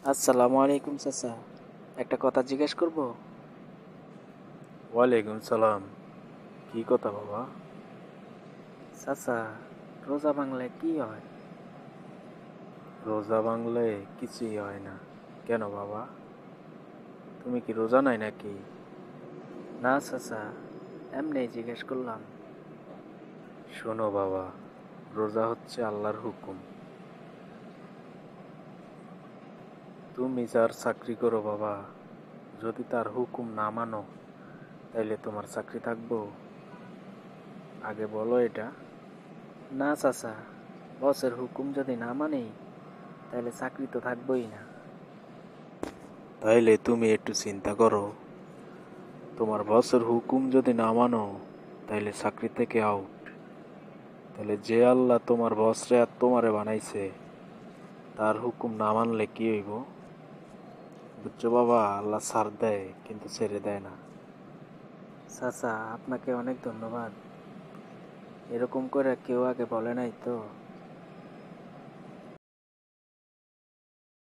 আসসালামু আলাইকুম চাচা, একটা কথা জিজ্ঞেস করব? ওয়ালাইকুম সালাম। কি কথা বাবা? চাচা, রোজা ভাঙলে কি হয়? রোজা ভাঙলে কিছুই হয় না। কেন বাবা, তুমি কি রোজা নাই নাকি? না চাচা, এমনি জিজ্ঞেস করলাম। শোনো বাবা, রোজা হচ্ছে আল্লাহর হুকুম। তুমি যার চাকরি করো বাবা, যদি তার হুকুম না মানো তাইলে তোমার চাকরি থাকবো? আগে বলো এটা। না চাচা, বসের হুকুম যদি না মানি তাহলে চাকরি তো থাকবোই না। তাইলে তুমি একটু চিন্তা করো, তোমার বসের হুকুম যদি না মানো তাইলে চাকরি থেকে আউট। তাহলে যে আল্লাহ তোমার বসরে আর তোমারে বানাইছে, তার হুকুম না মানলে কি হইব? বুঝছো বাবা, আল্লাহ ছাড় দেয় কিন্তু ছেড়ে দেয় না। চাচা, আপনাকে অনেক ধন্যবাদ। এরকম করে কেউ আগে বলে নাই তো।